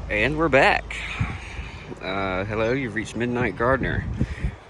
And we're back. Hello, you've reached Midnight Gardener.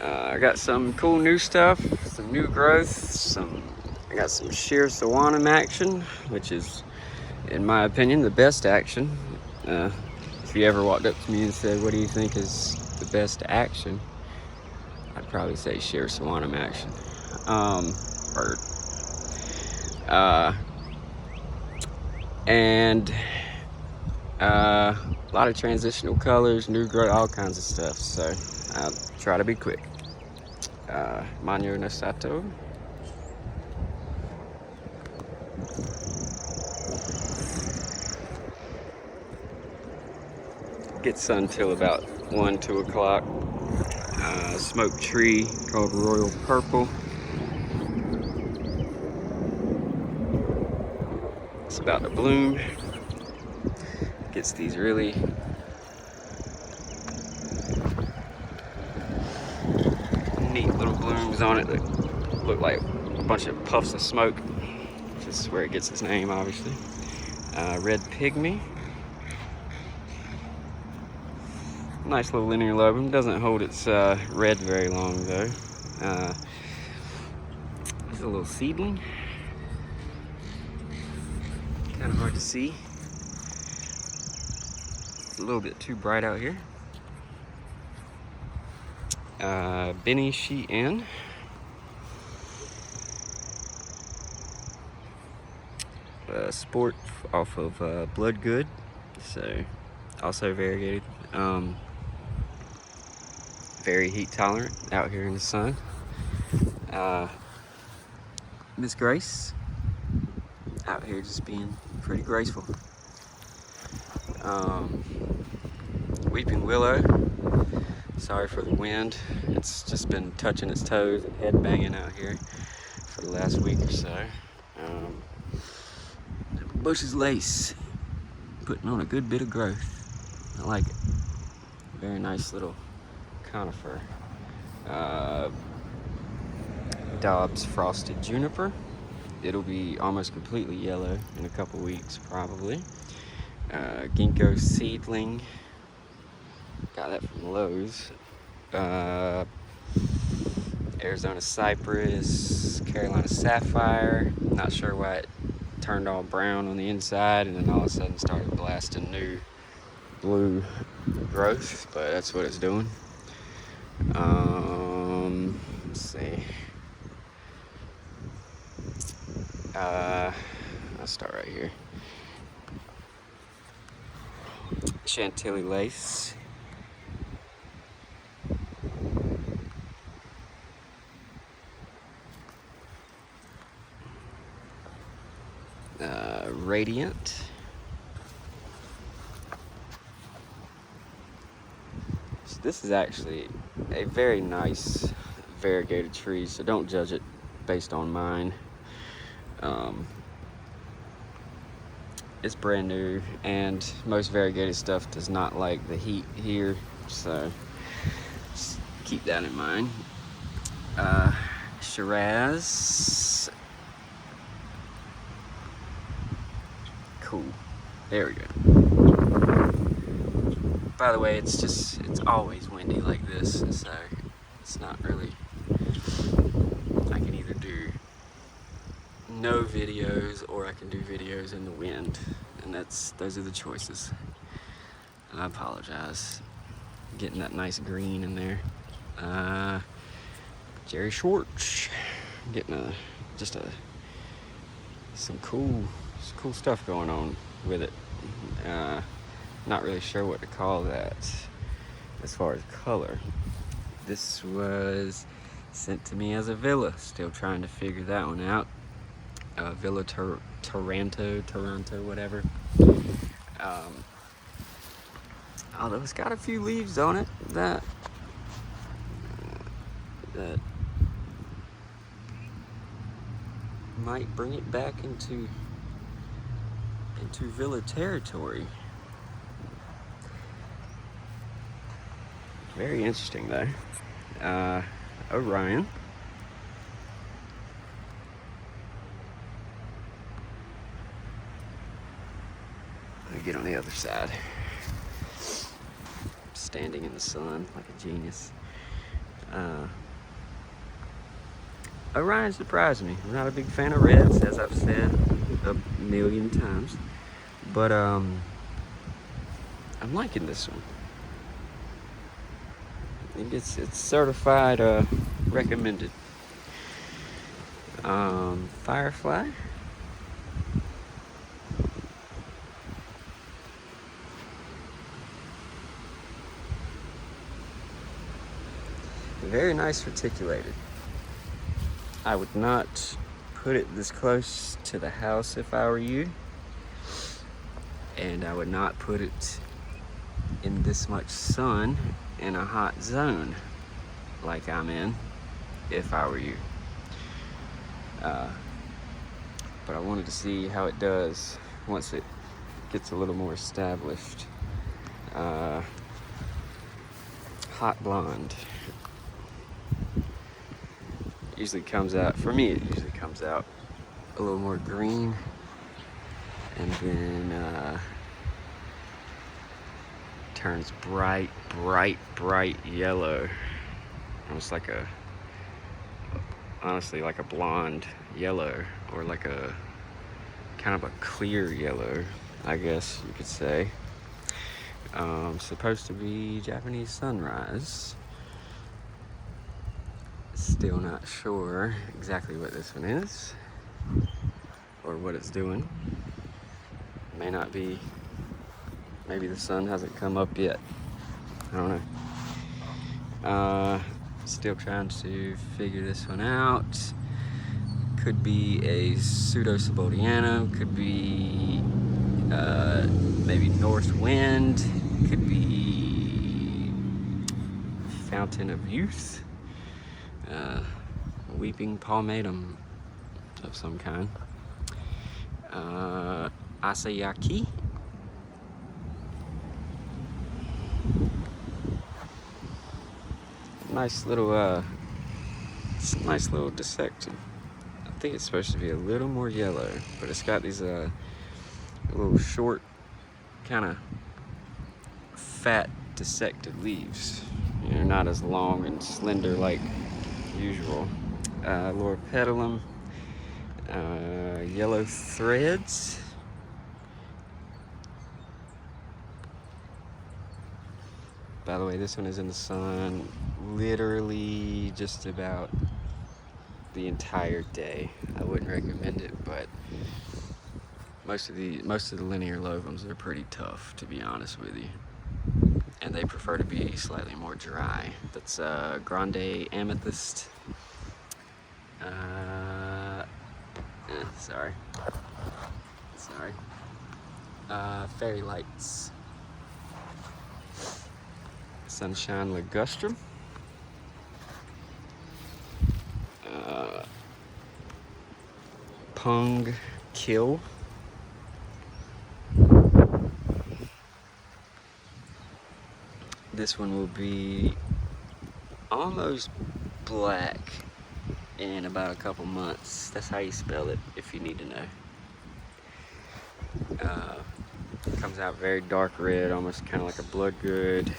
I got some cool new stuff, some new growth, I got some sheer sawanum action, which is, in my opinion, the best action. If you ever walked up to me and said, what do you think is the best action? I'd probably say sheer sawanum action. And a lot of transitional colors, new growth, all kinds of stuff. So I'll try to be quick. Manyo no Sato. Gets sun till about 1, 2 o'clock. Smoked tree called Royal Purple. It's about to bloom. Gets these really neat little blooms on it that look like a bunch of puffs of smoke, which is where it gets its name, obviously. Red Pygmy. Nice little linear lobum. Doesn't hold its red very long though. It's a little seedling. Kind of hard to see. It's a little bit too bright out here. Benny Sheehan. Sport off of Blood Good, so also variegated. Very heat tolerant out here in the sun. Miss Grace out here just being pretty graceful. Weeping Willow. Sorry for the wind. It's just been touching its toes and head banging out here for the last week or so. Bush's Lace, putting on a good bit of growth. I like it. Very nice little conifer. Dobbs Frosted Juniper. It'll be almost completely yellow in a couple weeks probably. Ginkgo Seedling. Got that from Lowe's. Arizona Cypress, Carolina Sapphire. Not sure why it turned all brown on the inside and then all of a sudden started blasting new blue growth, but that's what it's doing. Let's see. I'll start right here. Chantilly Lace. Radiant. So this is actually a very nice variegated tree, so don't judge it based on mine. It's brand new, and most variegated stuff does not like the heat here, so just keep that in mind. Shiraz. Cool. There we go. By the way, it's always windy like this, so it's not really, I can either do no videos or I can do videos in the wind, and those are the choices. I apologize. Getting that nice green in there. Jerry Schwartz. Getting some cool stuff going on with it. Not really sure what to call that as far as color. This was sent to me as a villa. Still trying to figure that one out. Villa Toronto, whatever. Although it's got a few leaves on it that might bring it back into villa territory. Very interesting though. Orion. Let me get on the other side. standing in the sun like a genius. Orion surprised me. I'm not a big fan of reds, as I've said a million times, but I'm liking this one. I think it's certified recommended. Firefly. Very nice reticulated. I would not put it this close to the house if I were you, and I would not put it in this much sun in a hot zone like I'm in if I were you. But I wanted to see how it does once it gets a little more established. Hot blonde. Usually comes out, for me it usually comes out a little more green, and then turns bright yellow. Almost like honestly like a blonde yellow, or like a kind of a clear yellow, I guess you could say. Supposed to be Japanese sunrise. Still not sure exactly what this one is or what it's doing. May not be, maybe the sun hasn't come up yet. I don't know. Still trying to figure this one out. Could be a pseudo-subodiano, could be maybe north wind, could be fountain of youth. Weeping palmatum of some kind. Asayaki. Nice little dissection. I think it's supposed to be a little more yellow, but it's got these little short, kind of fat dissected leaves. You know, not as long and slender like usual. Loropetalum, yellow threads. By the way, this one is in the sun literally just about the entire day. I wouldn't recommend it, but most of the linear lobums are pretty tough, to be honest with you, and they prefer to be slightly more dry. That's grande amethyst. Sorry. Fairy lights. Sunshine ligustrum. Pung kill. This one will be almost black in about a couple months. That's how you spell it if you need to know. Comes out very dark red, almost kind of like a blood good.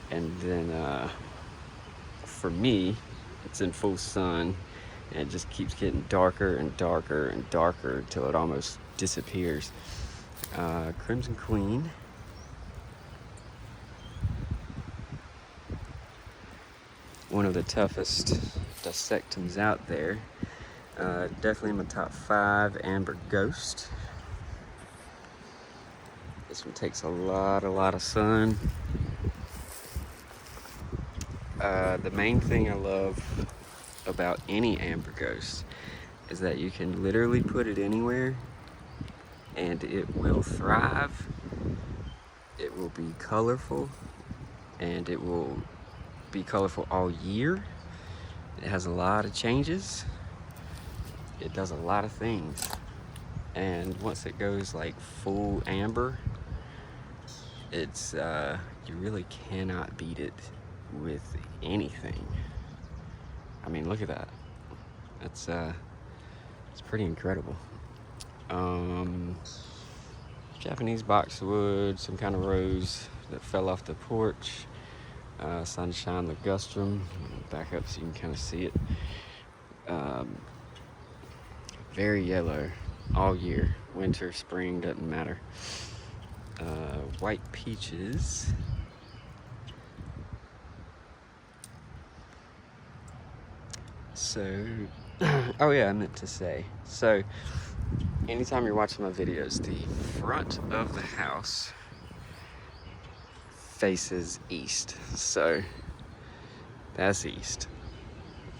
And then for me, it's in full sun, and it just keeps getting darker and darker and darker until it almost disappears. Crimson Queen. One of the toughest dissectums out there. Definitely in my top 5. Amber Ghost. This one takes a lot of sun. The main thing I love about any Amber Ghost is that you can literally put it anywhere and it will thrive. It will be colorful, and it will be colorful all year. It has a lot of changes. It does a lot of things. And once it goes like full amber, it's you really cannot beat it with anything. I mean, look at that. It's pretty incredible. Japanese boxwood, some kind of rose that fell off the porch. Sunshine ligustrum. Back up so you can kind of see it. Very yellow all year. Winter, spring, doesn't matter. White peaches. So, oh yeah, I meant to say. So, anytime you're watching my videos, the front of the house faces east. So, that's east.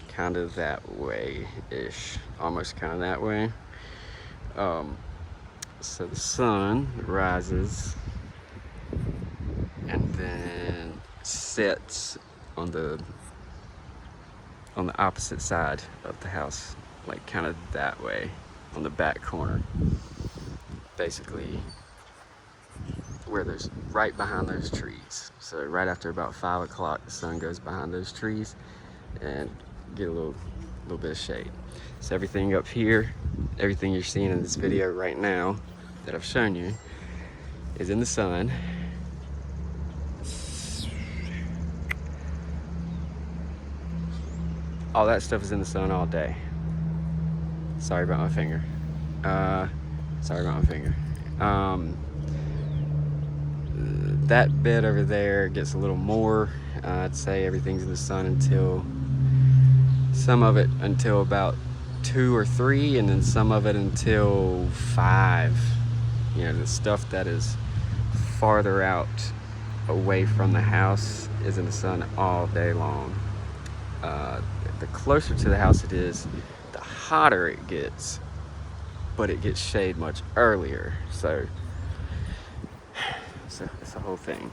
Kind of that way-ish. Almost kind of that way. So the sun rises and then sets on the opposite side of the house, like kind of that way, on the back corner. Basically, where there's right behind those trees. So right after about 5 o'clock, the sun goes behind those trees and get a little bit of shade. So everything up here, everything you're seeing in this video right now that I've shown you is in the sun. All that stuff is in the sun all day. Sorry about my finger. That bed over there gets a little more. I'd say everything's in the sun until, some of it until about 2 or 3, and then some of it until 5. You know, the stuff that is farther out away from the house is in the sun all day long. The closer to the house it is, the hotter it gets, but it gets shade much earlier. So it's the whole thing.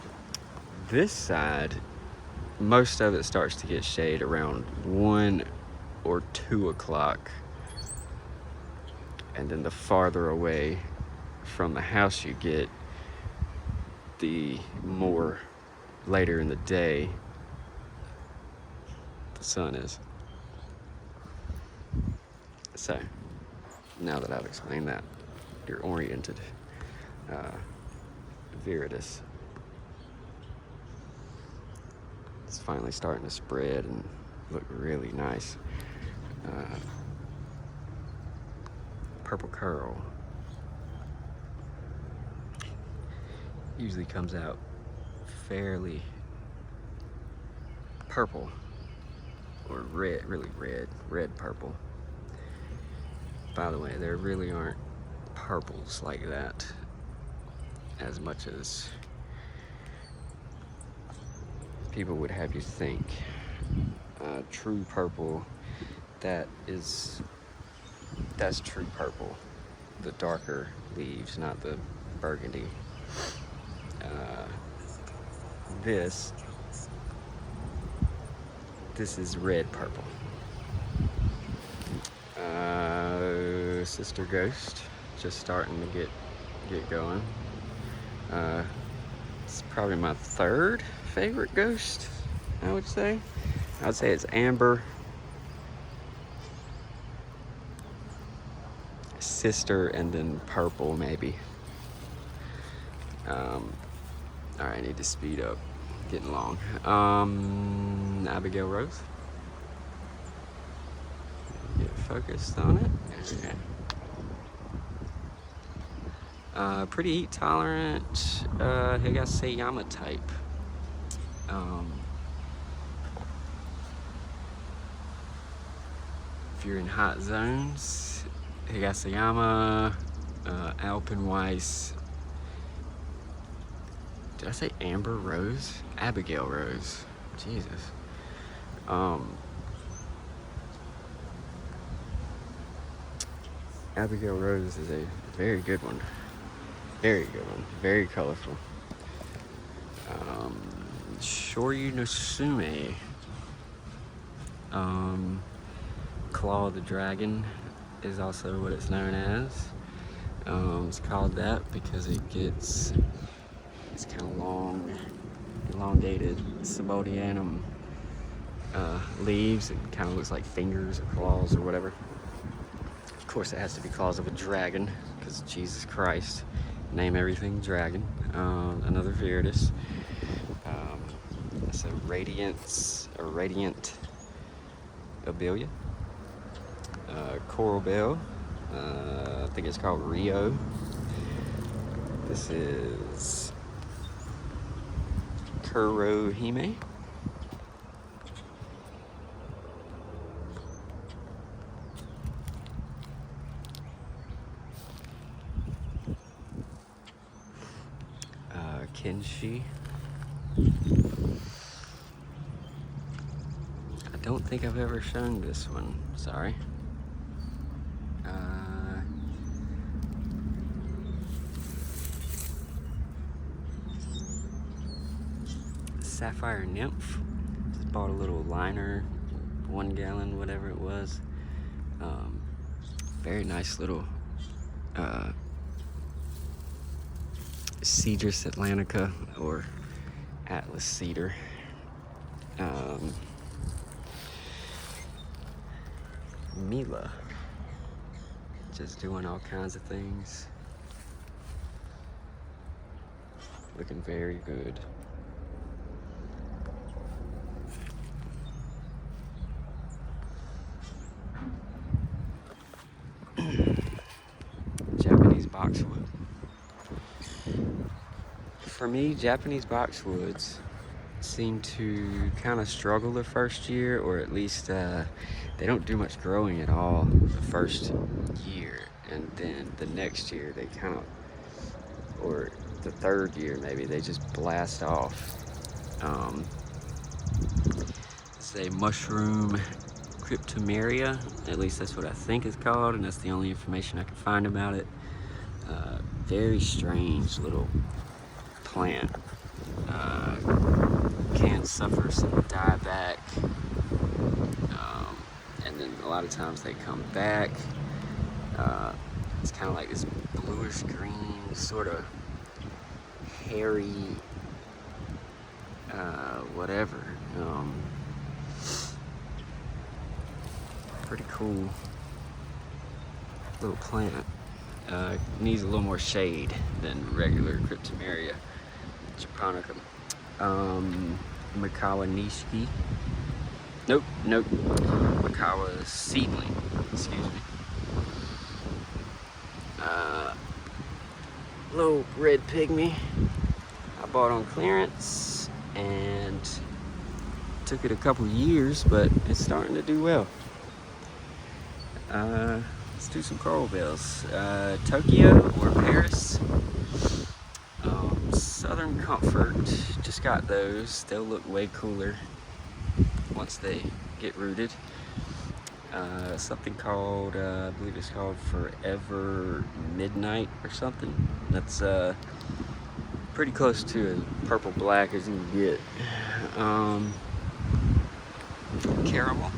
This side, most of it starts to get shade around 1 or 2 o'clock. And then the farther away from the house you get, the more later in the day the sun is. So, now that I've explained that, you're oriented. Viridis. It's finally starting to spread and look really nice. Purple curl usually comes out fairly purple or red, really red purple. By the way, there really aren't purples like that as much as people would have you think. True purple, that's true purple. The darker leaves, not the burgundy. This is red purple. Sister Ghost, just starting to get going. It's probably my 3rd favorite ghost, I would say. I would say it's amber, sister, and then purple maybe. All right, I need to speed up, getting long. Abigail Rose. Get focused on it. Okay. Pretty heat tolerant, Higaseyama type. If you're in hot zones, Higaseyama, Alpenweiss. Did I say Amber Rose? Abigail Rose. Jesus. Abigail Rose is a very good one. Very good one. Very colorful. Shoryu no Sume. Claw of the Dragon is also what it's known as. It's called that because it's kind of long, elongated Subodianum leaves. It kind of looks like fingers or claws or whatever. Of course, it has to be claws of a dragon because Jesus Christ, name everything dragon. Another varieties. That's a radiant abelia. Coral bell. I think it's called Rio. This is Kurohime. Kenshi. I don't think I've ever shown this one, sorry. Sapphire Nymph. Just bought a little liner, 1 gallon, whatever it was. Very nice little Cedrus atlantica or Atlas cedar. Mila, just doing all kinds of things. Looking very good. Japanese boxwood. For me, Japanese boxwoods seem to kind of struggle the first year, or at least they don't do much growing at all the first year, and then the next year they kind of, or the third year maybe, they just blast off. It's a mushroom cryptomeria, at least that's what I think it's called, and that's the only information I can find about it. Very strange little plant. Can suffer some dieback, and then a lot of times they come back. It's kind of like this bluish green, sort of hairy, whatever. Pretty cool little plant. Needs a little more shade than regular Cryptomeria japonica. Makawa Nishiki. Nope. Makawa seedling. Excuse me. Little red pygmy. I bought on clearance and took it a couple years, but it's starting to do well. Let's do some coral bells. Tokyo or Paris. Southern Comfort, just got those. They'll look way cooler once they get rooted. Something called, I believe it's called Forever Midnight or something. That's pretty close to as purple black as you can get. Caramel.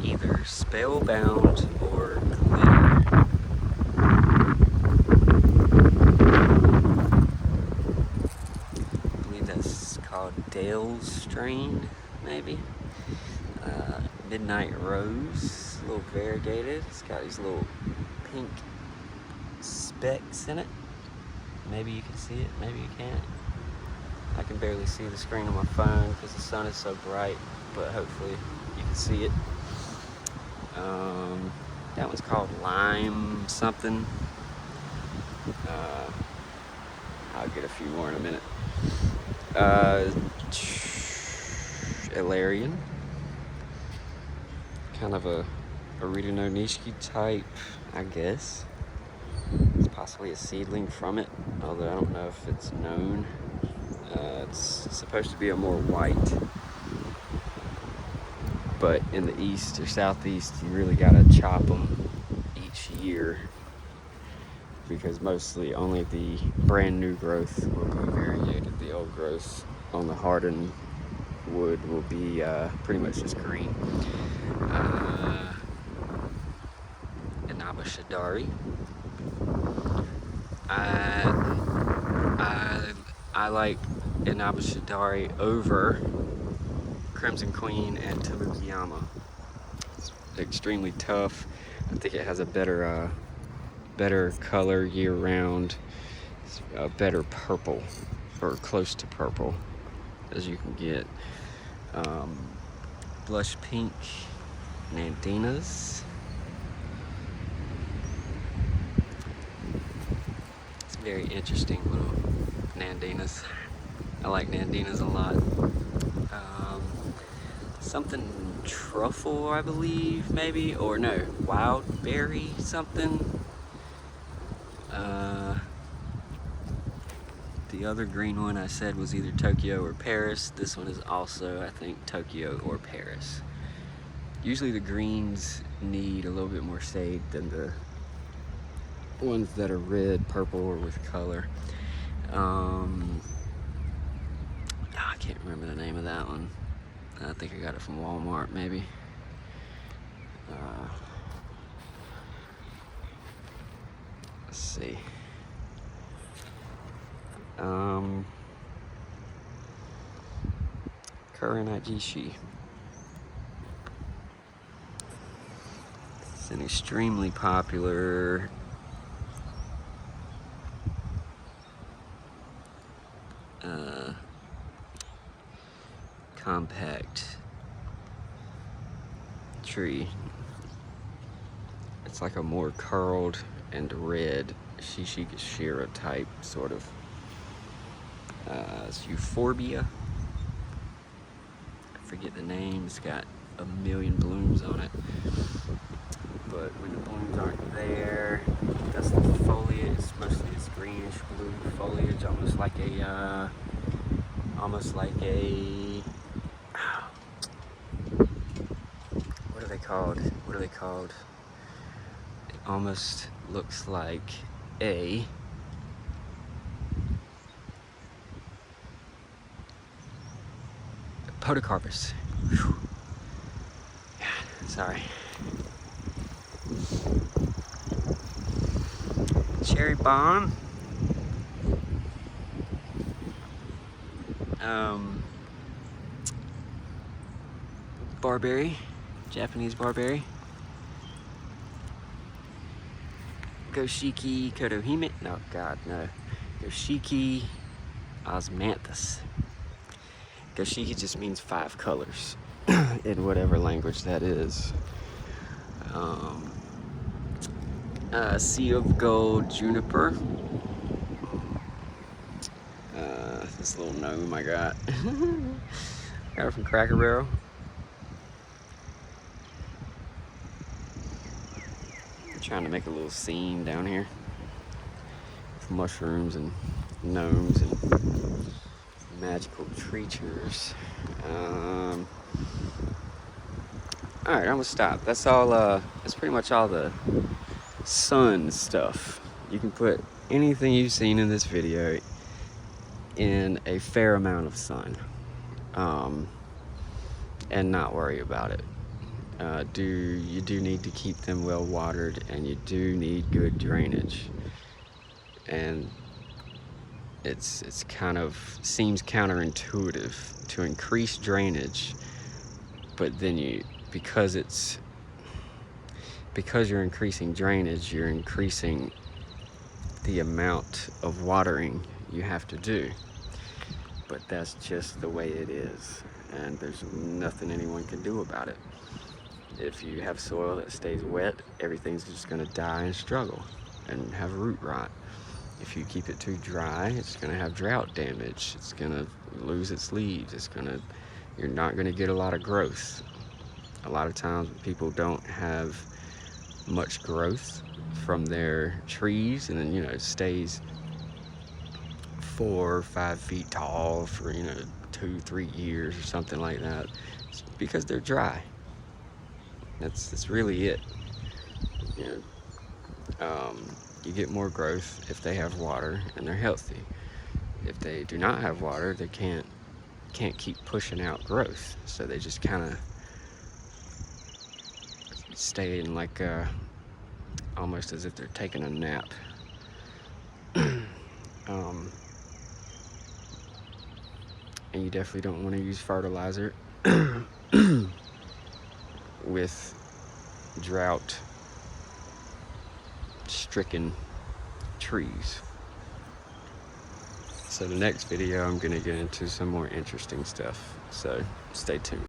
Either Spellbound or Glitter. I believe that's called Dale's strain, maybe. Midnight Rose, a little variegated. It's got these little pink specks in it. Maybe you can see it, maybe you can't. I can barely see the screen on my phone because the sun is so bright, but hopefully you can see it. That one's called Lime something. I'll get a few more in a minute. Ilarian. Kind of a Rita Nonishiki type, I guess. It's possibly a seedling from it, although I don't know if it's known. It's supposed to be a more white, but in the east or southeast, you really gotta chop them each year because mostly only the brand new growth will be variegated. The old growth on the hardened wood will be pretty much just green. Inaba Shidari. I like Inaba Shidari over Crimson Queen and Tamukiyama. It's extremely tough. I think it has a better color year-round. It's a better purple, or close to purple as you can get. Blush pink Nandinas. It's very interesting little Nandinas. I like Nandinas a lot. Something truffle, I believe, maybe, or no, wild berry something. The other green one I said was either Tokyo or Paris. This one is also, I think, Tokyo or Paris. Usually the greens need a little bit more shade than the ones that are red, purple, or with color. I can't remember the name of that one. I think I got it from Walmart, maybe. Let's see. Kuranagishi. It's an extremely popular compact tree. It's like a more curled and red Shishigashira type sort of. It's Euphorbia. I forget the name. It's got a million blooms on it. But when the blooms aren't there, that's the foliage. Mostly it's greenish blue foliage, almost like a what are they called? It almost looks like a podocarpus. Whew. Sorry. Cherry bomb. Barberry, Japanese barberry. Goshiki Kotohime. No, God, no. Goshiki osmanthus. Goshiki just means 5 colors in whatever language that is. Sea of Gold Juniper. This little gnome I got. Got it from Cracker Barrel. I'm trying to make a little scene down here with mushrooms and gnomes and magical creatures. Alright, I'm gonna stop. That's all, that's pretty much all the sun stuff. You can put anything you've seen in this video in a fair amount of sun, and not worry about it. You do need to keep them well watered, and you do need good drainage. And it's kind of seems counterintuitive to increase drainage, but then because you're increasing drainage, you're increasing the amount of watering you have to do. But that's just the way it is, and there's nothing anyone can do about it. If you have soil that stays wet, everything's just going to die and struggle and have root rot. If you keep it too dry, it's going to have drought damage. It's going to lose its leaves. You're not going to get a lot of growth. A lot of times people don't have much growth from their trees, and then it stays 4 or 5 feet tall for 2-3 years or something like that. It's because they're dry. That's really it. You get more growth if they have water and they're healthy. If they do not have water, they can't keep pushing out growth, so they just kind of stay in like almost as if they're taking a nap. And you definitely don't want to use fertilizer with drought stricken trees. So the next video I'm gonna get into some more interesting stuff. So stay tuned.